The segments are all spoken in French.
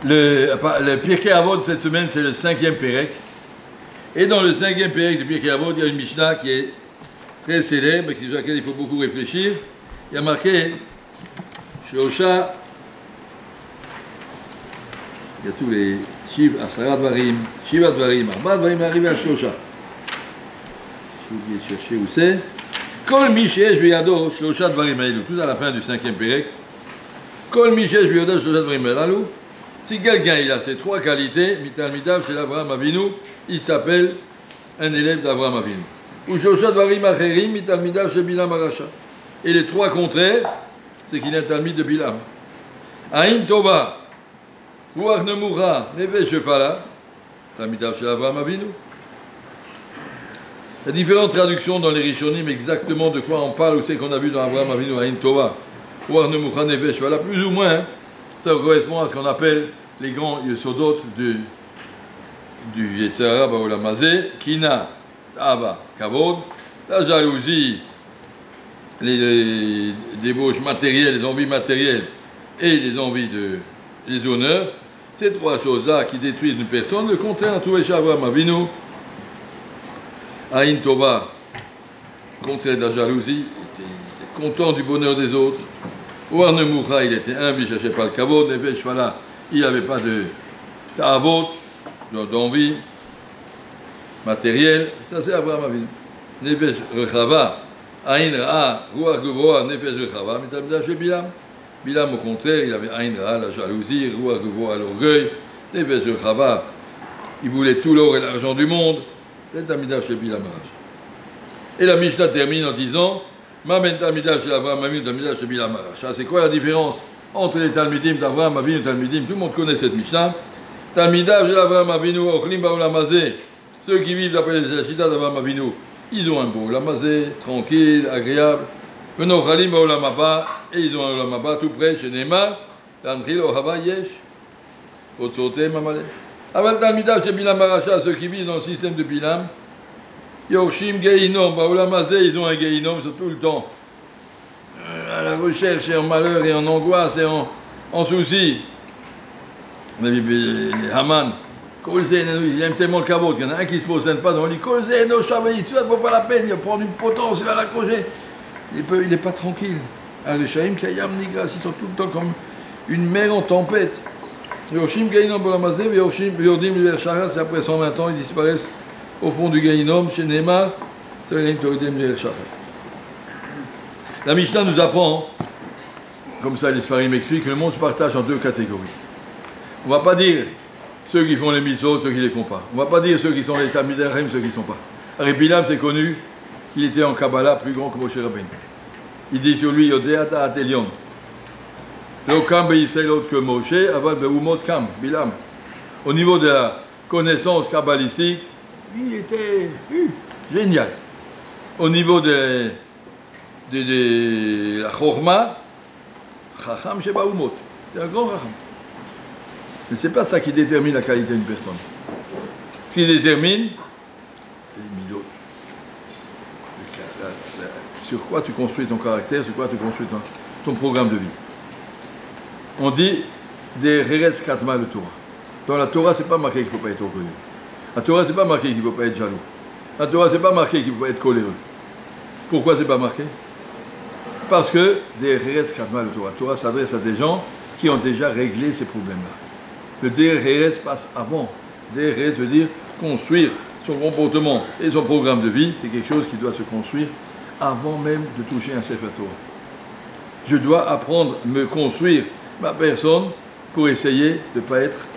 Le Pirkei Avot de cette semaine, c'est le 5e Pérec. Et dans le 5e Pérec du Pirkei Avot, il y a une Mishnah qui est très célèbre, sur laquelle il faut beaucoup réfléchir. Il y a marqué Shosha. Il y a tous les chiffres, Asara Dvarim, Shiva Dvarim, Arba Dvarim, arrivé à Shosha. J'ai oublié de chercher où c'est. Kol Mishesh Biyado, Shosha Dvarim Ailou, tout à la fin du 5e Pérec. Kol Mishesh Biyado, Shosha Dvarim Ailou. Si quelqu'un il a ces trois qualités, Mitalmidav chez Avraham Avinu, il s'appelle un élève d'Avraham Avinu. Ou Shosha Dvarim Acherim, Mitalmidav chez Bilam Aracha. Et les trois contraires, c'est qu'il est un talmid de Bilam. Aïn Tova, Ruach Nemura, Nefesh Shefala, Talmidav chez Avraham Avinu. Il y a différentes traductions dans les Rishonim exactement de quoi on parle, ou c'est qu'on a vu dans Avraham Avinu, Aïn Tova, Ruach Nemura, Nefesh Shefala, plus ou moins. Ça correspond à ce qu'on appelle les grands yesodot du Yetzer Hara Ba'olam Hazeh, Kina, Ava, Kavod, la jalousie, les débauches matérielles, les envies matérielles et les envies les honneurs, ces trois choses-là qui détruisent une personne, le contraire à tout Avraham Avinu, Aïn Tova, contraire de la jalousie, il était content du bonheur des autres. Ruach Nemura, il était humble, il ne cherchait pas le kavod. Nefesh Shefala, il n'avait pas de ta'avot, d'envie matérielle. Ça, c'est Avraham Avinu. Nefesh Rechava, Aïn Ra'a, Ruach Gvoa, Nefesh Rechava, Mitalmidav chez Bilam. Bilam, au contraire, il avait Aïn Ra'a, la jalousie, Ruach Gvoa, l'orgueil. Nefesh Rechava, il voulait tout l'or et l'argent du monde. C'est Talmidav chez Bilam Aracha. Et la Mishnah termine en disant c'est quoi la différence entre les Talmidim d'Avraham Avinu et les Talmidim? Tout le monde connaît cette Mishnah. Talmidav de Avraham Avinu, Ochlim Ba'olam Hazeh, ceux qui vivent d'après les Ashita d'Avraham Avinu, ils ont un bon Olam Hazeh, tranquille, agréable. Venochalim Ba'olam Haba, et ils ont un Olam Haba tout près, chez Neymar, L'Antril Ohava Yesh, Otsote Mamale. Aval Talmidav chez Bilam Aracha, ceux qui vivent dans le système de Bilam, Yorshim Geinom, Ba'olam Hazeh, ils ont un Geinom, ils sont tout le temps à la recherche et en malheur et en angoisse et en souci. Haman, il aime tellement le kavod qu'il y en a un qui ne se possède pas dans le lit. Ça ne vaut pas la peine, il va prendre une potence, il va l'accrocher. Il n'est pas tranquille. Les Shaim Kayam Nigras, ils sont tout le temps comme une mer en tempête. Yorshim Geinom, Ba'olam Hazeh, Yordim L'Ershara, c'est après 120 ans, ils disparaissent au fond du Geinom, chez Neymar, la Mishnah nous apprend, comme ça les Sfarim expliquent, que le monde se partage en deux catégories. On ne va pas dire ceux qui font les mitzvot, ceux qui ne les font pas. On ne va pas dire ceux qui sont les Talmidei Chacham, ceux qui ne sont pas. Rabbi Bilam, c'est connu qu'il était en Kabbalah plus grand que Moshe Rabbeinu. Il dit sur lui, Yodea Da'at Elyon. Lo kam be'Yisraël autre que Moshe, aval be'umot kam, Bilam. Au niveau de la connaissance kabbalistique, il était génial. Au niveau de la Chorma, Chacham Sheba Umot. C'est un grand Chacham. Mais ce n'est pas ça qui détermine la qualité d'une personne. Ce qui détermine, les midot. Sur quoi tu construis ton caractère, sur quoi tu construis ton programme de vie. On dit des Reretz Katma le Torah. Dans la Torah, ce n'est pas marqué qu'il ne faut pas être orgueilleux. La Torah, ce n'est pas marqué qu'il ne faut pas être jaloux. La Torah, ce n'est pas marqué qu'il ne faut pas être coléreux. Pourquoi ce n'est pas marqué? Parce que des Reretz Katma le Torah. La Torah s'adresse à des gens qui ont déjà réglé ces problèmes-là. Le Der Reretz passe avant. Der Reretz veut dire construire son comportement et son programme de vie. C'est quelque chose qui doit se construire avant même de toucher un Sefer Torah. Je dois apprendre à me construire ma personne pour essayer de ne pas être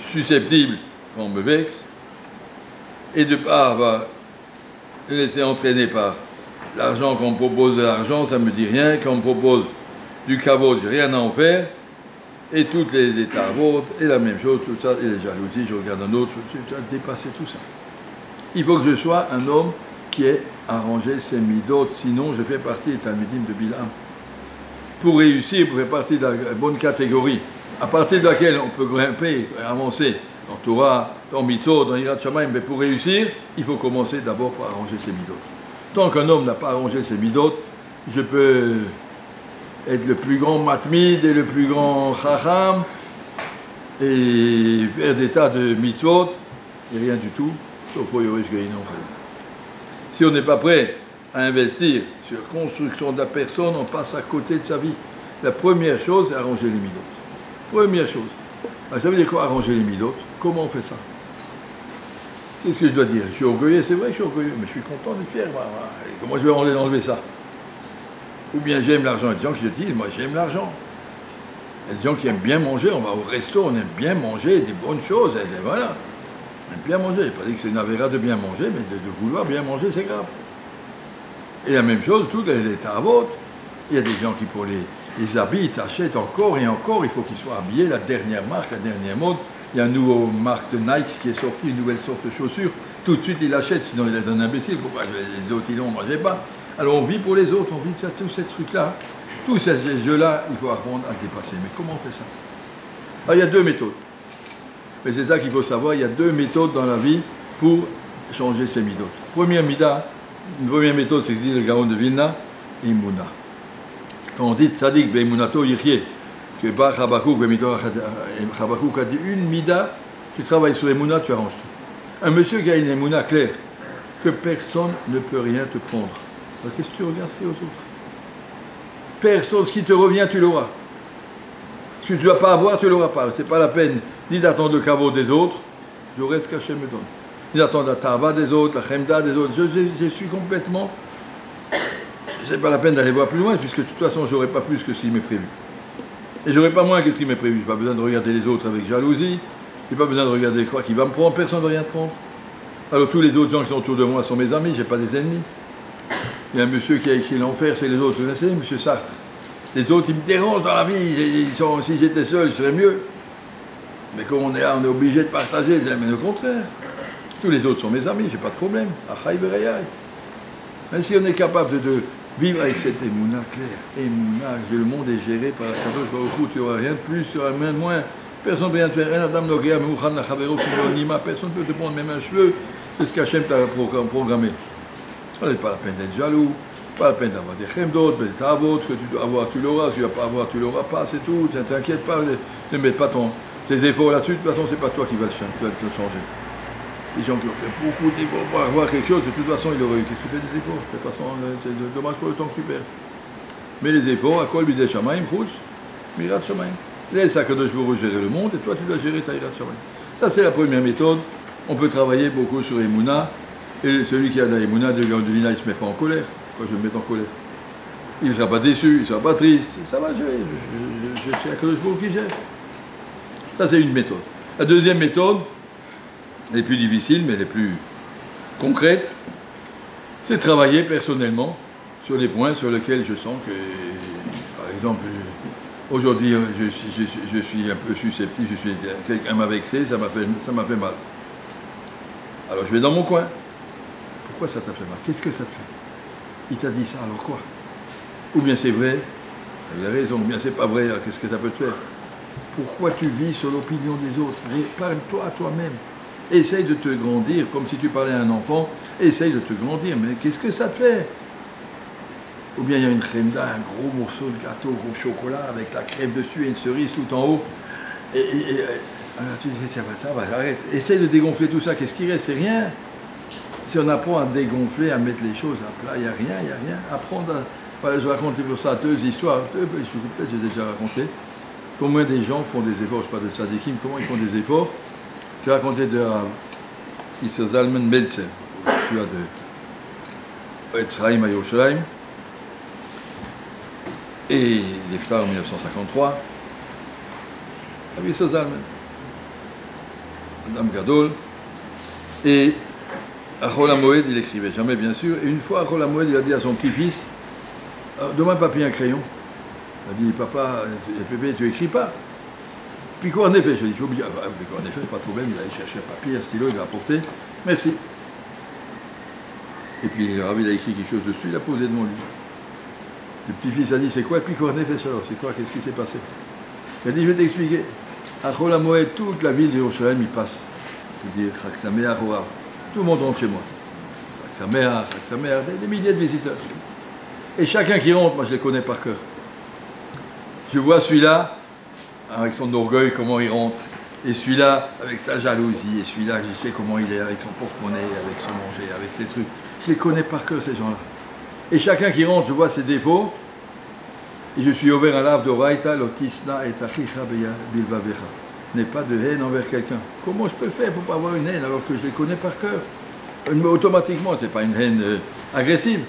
susceptible quand on me vexe et de ne pas avoir laissé entraîner par l'argent. Quand on me propose de l'argent, ça ne me dit rien. Quand on me propose du kavod, je n'ai rien à en faire. Et toutes les tavot, et la même chose, tout ça, et les jalousies, je regarde un autre, je dois dépasser tout ça. Il faut que je sois un homme qui ait arrangé ses midot, sinon je fais partie des Talmidim de Bilam. Pour réussir, pour faire partie de la bonne catégorie, à partir de laquelle on peut grimper, avancer dans Torah, dans Mitzvot, dans Yirat Shamayim, mais pour réussir, il faut commencer d'abord par arranger ses midot. Tant qu'un homme n'a pas arrangé ses midot, je peux être le plus grand matmid et le plus grand chacham et faire des tas de mitzvot et rien du tout, sauf au Yorish Gaïnon. Si on n'est pas prêt à investir sur la construction de la personne, on passe à côté de sa vie. La première chose, c'est arranger les midot. Première chose. Alors, ça veut dire quoi, arranger les midot? Comment on fait ça? Qu'est-ce que je dois dire? Je suis orgueilleux, c'est vrai, je suis orgueilleux, mais je suis content d'être fier. Comment je vais enlever ça? Ou bien j'aime l'argent. Il y a des gens qui se disent, moi j'aime l'argent. Il y a des gens qui aiment bien manger, on va au resto, on aime bien manger des bonnes choses, et voilà. On aime bien manger. Je n'ai pas dit que c'est une avéra de bien manger, mais de vouloir bien manger, c'est grave. Et la même chose, toutes les tavotes. Il y a des gens qui, pour les habits, ils t'achètent encore et encore, il faut qu'ils soient habillés, la dernière marque, la dernière mode. Il y a une nouvelle marque de Nike qui est sortie, une nouvelle sorte de chaussures. Tout de suite, il l'achète, sinon il est un imbécile. Pourquoi les autres, ils l'ont, moi, je n'ai pas. Alors on vit pour les autres, on vit tous ces trucs-là. Tous ces jeux-là, il faut apprendre à dépasser. Mais comment on fait ça? Alors, il y a deux méthodes. Mais c'est ça qu'il faut savoir, il y a deux méthodes dans la vie pour changer ces midotes. Première méthode, c'est ce que dit le Gaon de Vilna, Imuna. Quand on dit Tzadik Beimunato Yichye, que Bar Chabakouk a dit une mida, tu travailles sur Imuna, tu arranges tout. Un monsieur qui a une Imuna claire, que personne ne peut rien te prendre. Alors qu'est-ce que tu regardes ce qu'il y a aux autres? Personne, ce qui te revient, tu l'auras. Ce que tu ne dois pas avoir, tu ne l'auras pas. Ce n'est pas la peine ni d'attendre le caveau des autres, j'aurai ce qu'Hachem me donne. Ni d'attendre la tava des autres, la chemda des autres. Je suis complètement... Ce n'est pas la peine d'aller voir plus loin, puisque de toute façon, je n'aurai pas plus que ce qui m'est prévu. Et je n'aurai pas moins que ce qui m'est prévu. Je n'ai pas besoin de regarder les autres avec jalousie. Je n'ai pas besoin de regarder quoi qui va me prendre. Personne ne va rien te prendre. Alors tous les autres gens qui sont autour de moi sont mes amis, je n'ai pas des ennemis. Il y a un monsieur qui a écrit L'Enfer, c'est les autres, vous connaissez, monsieur Sartre. Les autres, ils me dérangent dans la vie, si j'étais seul, je serais mieux. Mais comme on est là, on est obligé de partager, mais le contraire. Tous les autres sont mes amis, j'ai pas de problème. Même si on est capable de vivre avec cette émouna claire, émouna, le monde est géré par Kadosh Baruch Hu, tu n'auras rien de plus, tu n'auras rien de moins. Personne ne peut rien te faire, personne ne peut te prendre même un cheveu de ce qu'Hachem t'a programmé. Ce n'est pas la peine d'être jaloux, pas la peine d'avoir des chemdot, des tavot, ce que tu dois avoir, tu l'auras, ce que tu ne dois pas avoir, tu l'auras pas, c'est tout. Ne t'inquiète pas, ne mets pas tes efforts là-dessus, de toute façon, ce n'est pas toi qui vas le changer. Les gens qui ont fait beaucoup d'efforts pour avoir quelque chose, de toute façon, ils auraient eu. Qu'est-ce que tu fais des efforts? Fais pas ça, c'est dommage pour le temps que tu perds. Mais les efforts, à quoi lui dit Shamaim, Chutz, Mirat Shamaim. Laisse Akadosh Baruch Hu gérer le monde et toi, tu dois gérer ta Mirat Shamaim. Ça, c'est la première méthode. On peut travailler beaucoup sur Emouna. Et celui qui a de la Emouna, de Vilna, il ne se met pas en colère. Pourquoi je vais me mettre en colère? Il ne sera pas déçu, il ne sera pas triste. Ça va, je suis Akadosh Baruch Hu qui gère. Ça, c'est une méthode. La deuxième méthode, les plus difficiles, mais les plus concrètes, c'est travailler personnellement sur les points sur lesquels je sens que, par exemple, aujourd'hui, je suis un peu susceptible, quelqu'un m'a vexé, ça m'a fait mal. Alors je vais dans mon coin. Pourquoi ça t'a fait mal? Qu'est-ce que ça te fait? Il t'a dit ça, alors quoi? Ou bien c'est vrai, il a raison, ou bien c'est pas vrai, alors qu'est-ce que ça peut te faire? Pourquoi tu vis sur l'opinion des autres? Parle-toi à toi-même. Essaye de te grandir, comme si tu parlais à un enfant, essaye de te grandir, mais qu'est-ce que ça te fait? Ou bien il y a une chemda, un gros morceau de gâteau, gros chocolat, avec la crème dessus et une cerise tout en haut. Alors tu dis, ça va, arrête. Essaye de dégonfler tout ça, qu'est-ce qui reste? C'est rien. Si on apprend à dégonfler, à mettre les choses à plat, il n'y a rien. Apprendre à... Voilà, je raconte pour ça deux histoires, peut-être j'ai déjà raconté. Combien des gens font des efforts, je ne sais pas de Sadikim, comment ils font des efforts. J'ai raconté de Isser Zalman Meltzer, celui de Etzraïm à Yerushalayim, et l'Iftar en 1953, avec Isser Zalman, Madame Gadol, et à Chol HaMoed, il écrivait jamais, bien sûr, et une fois à Chol HaMoed, il a dit à son petit-fils, donne-moi un papier, un crayon. Il a dit, papa, Pépé, tu écris pas. Puis quoi en effet, je lui ai dit, oublié, en effet, pas de problème, il allait chercher un papier, un stylo, il l'a apporté, merci. Et puis le Rabbi, il a écrit quelque chose dessus, il l'a posé devant lui. Le petit-fils a dit, c'est quoi le Pikor Nefesh alors? C'est quoi? Qu'est-ce qui s'est passé? Il a dit, je vais t'expliquer. À Chol HaMoed, toute la ville de Yerushalayim, il passe. Je veux dire, Chag Sameach, tout le monde rentre chez moi. Chag Sameach, des milliers de visiteurs. Et chacun qui rentre, moi je les connais par cœur. Je vois celui-là, avec son orgueil, comment il rentre. Et celui-là, avec sa jalousie. Et celui-là, je sais comment il est, avec son porte-monnaie, avec son manger, avec ses trucs. Je les connais par cœur, ces gens-là. Et chacun qui rentre, je vois ses défauts. Et je suis ouvert à l'ave d'Oraïta, lotisna et achicha bilvavecha. N'aie pas de haine envers quelqu'un. Comment je peux faire pour ne pas avoir une haine alors que je les connais par cœur? Automatiquement, ce n'est pas une haine agressive.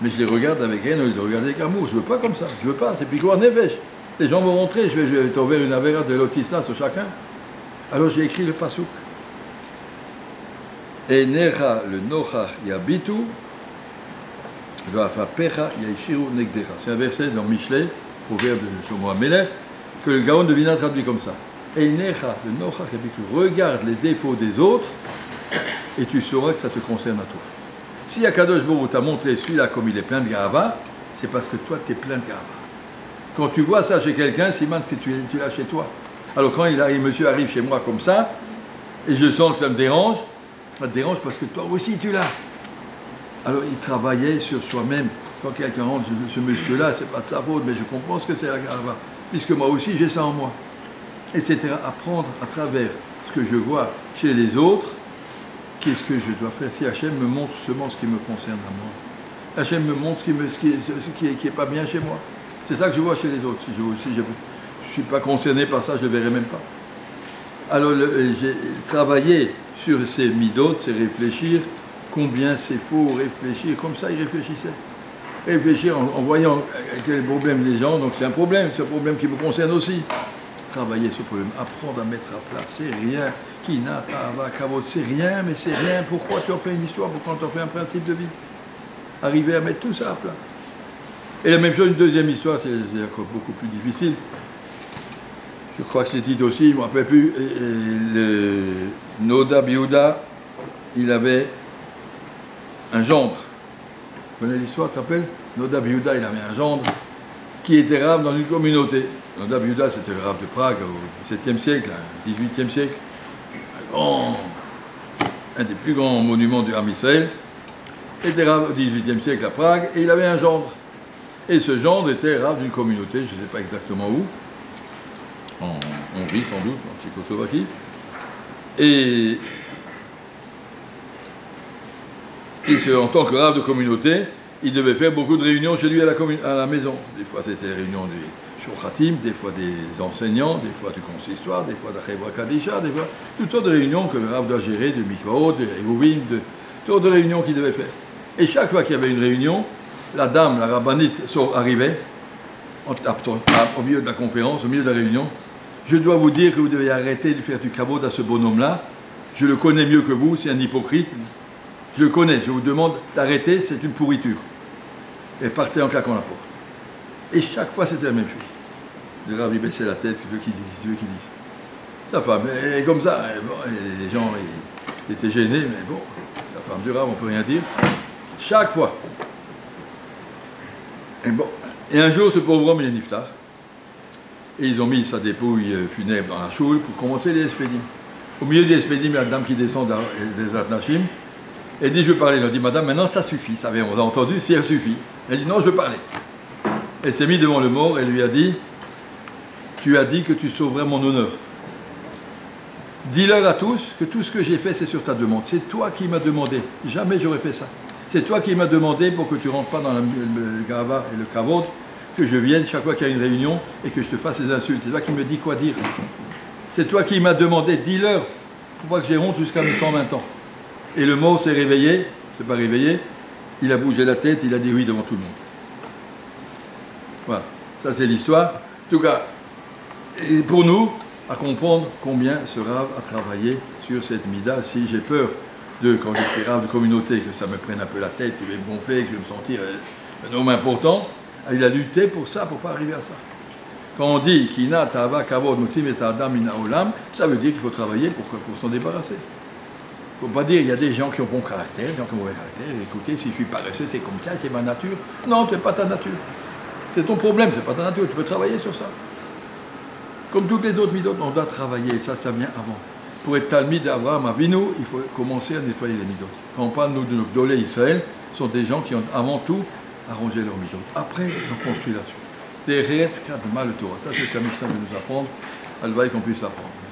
Mais je les regarde avec haine, je les regarde avec amour. Je ne veux pas comme ça. Je ne veux pas. C'est piquoir nefesh. Les gens vont rentrer, je vais t'ouvrir une avera de lotisna sur chacun. Alors j'ai écrit le pasouk. Et necha le nochach yabitu, vafapecha yaishiru negdecha. C'est un verset dans Michelet, proverbe de Shlomo HaMelech, que le Gaon de Vilna traduit comme ça. Et necha le nochach yabitu. Regarde les défauts des autres et tu sauras que ça te concerne à toi. Si Akadosh Baruch Hu t'a montré celui-là comme il est plein de gava, c'est parce que toi tu es plein de gava. Quand tu vois ça chez quelqu'un, c'est mal que tu l'as chez toi. Alors quand monsieur arrive chez moi comme ça, et je sens que ça me dérange, ça te dérange parce que toi aussi tu l'as. Alors il travaillait sur soi-même. Quand quelqu'un rentre, ce monsieur-là, c'est pas de sa faute, mais je comprends ce que c'est la gava, puisque moi aussi j'ai ça en moi. Etc. Apprendre à travers ce que je vois chez les autres, qu'est-ce que je dois faire. Si Hachem me montre seulement ce qui me concerne à moi, Hachem me montre ce qui est pas bien chez moi. C'est ça que je vois chez les autres. Si je ne suis pas concerné par ça, je ne verrai même pas. Alors, j'ai travaillé sur ces midotes, c'est réfléchir combien c'est faux, réfléchir. Comme ça, il réfléchissait. Réfléchir en voyant quel est le problème des gens. Donc, c'est un problème qui me concerne aussi. Travailler ce problème, apprendre à mettre à plat, c'est rien. Kina, Tava, Kavod, c'est rien, mais c'est rien. Pourquoi tu en fais une histoire? Pourquoi tu en fais un principe de vie? Arriver à mettre tout ça à plat. Et la même chose, une deuxième histoire, c'est beaucoup plus difficile. Je crois que c'est dit aussi, je ne me rappelle plus. Le Noda Biouda, il avait un gendre. Tu connais l'histoire, tu te rappelles? Noda Biouda, il avait un gendre qui était rave dans une communauté. Noda Biouda, c'était le rave de Prague au XVIIe siècle, XVIIIe siècle. Un des plus grands monuments du Ham Israël. Il était rave au XVIIIe siècle à Prague et il avait un gendre. Et ce gendre était rave d'une communauté, je ne sais pas exactement où, en Hongrie sans doute, en Tchécoslovaquie. Et en tant que rave de communauté, il devait faire beaucoup de réunions chez lui à la maison. Des fois c'était des réunions des Shochatim, des fois des enseignants, des fois du consistoire, des fois d'Achevra Kadisha, des fois toutes sortes de réunions que le rave doit gérer, de Mikvaot, de Hérouvim, de toutes sortes de réunions qu'il devait faire. Et chaque fois qu'il y avait une réunion, la dame, la rabbinite, arrivait au milieu de la conférence, au milieu de la réunion. Je dois vous dire que vous devez arrêter de faire du kavod à ce bonhomme-là. Je le connais mieux que vous, c'est un hypocrite. Je le connais, je vous demande d'arrêter, c'est une pourriture. Et partez en claquant la porte. Et chaque fois, c'était la même chose. Le rabbi baissait la tête, il veut qu'il dise. Sa femme, et comme ça, et les gens ils étaient gênés, mais bon, sa femme du rab, on ne peut rien dire. Chaque fois. Et un jour, ce pauvre homme, il est niftar. Et ils ont mis sa dépouille funèbre dans la choule pour commencer les espédimes. Au milieu des espédimes, il y a la dame qui descend des Atnachim. Elle dit, je veux parler. Elle a dit, madame, maintenant ça suffit. Ça vient, on a entendu, ça suffit. Elle dit, non, je veux parler. Elle s'est mise devant le mort et lui a dit, tu as dit que tu sauverais mon honneur. Dis-leur à tous que tout ce que j'ai fait, c'est sur ta demande. C'est toi qui m'as demandé. Jamais j'aurais fait ça. C'est toi qui m'as demandé pour que tu ne rentres pas dans le gava et le kavod, que je vienne chaque fois qu'il y a une réunion et que je te fasse des insultes. C'est toi qui me dis quoi dire. C'est toi qui m'as demandé, dis-leur, pour pas que j'ai honte jusqu'à mes 120 ans. Et le mort s'est réveillé, c'est pas réveillé, il a bougé la tête, il a dit oui devant tout le monde. Voilà, ça c'est l'histoire. En tout cas, et pour nous, à comprendre combien ce rave a travaillé sur cette mida. Si j'ai peur quand je suis rave de communauté, que ça me prenne un peu la tête, que je vais me gonfler, que je vais me sentir un homme important, il a lutté pour ça, pour ne pas arriver à ça. Quand on dit Kina, Tava, Kavod, Mutim et Adam, Ina Olam, ça veut dire qu'il faut travailler pour s'en débarrasser. Il ne faut pas dire qu'il y a des gens qui ont bon caractère, des gens qui ont mauvais caractère, écoutez, si je suis paresseux, c'est comme ça, c'est ma nature. Non, ce n'est pas ta nature. C'est ton problème, ce n'est pas ta nature, tu peux travailler sur ça. Comme toutes les autres midot, on doit travailler, ça vient avant. Pour être Talmid d'Abraham Avinu, il faut commencer à nettoyer les midot. Quand on parle nous, de nos Gdolé Israël, ce sont des gens qui ont avant tout arrangé leurs midot. Après, on construit là-dessus. Des Eretz Kadma le Torah. Ça, c'est ce que la Mishnah veut nous apprendre. Alvaï qu'on puisse l'apprendre.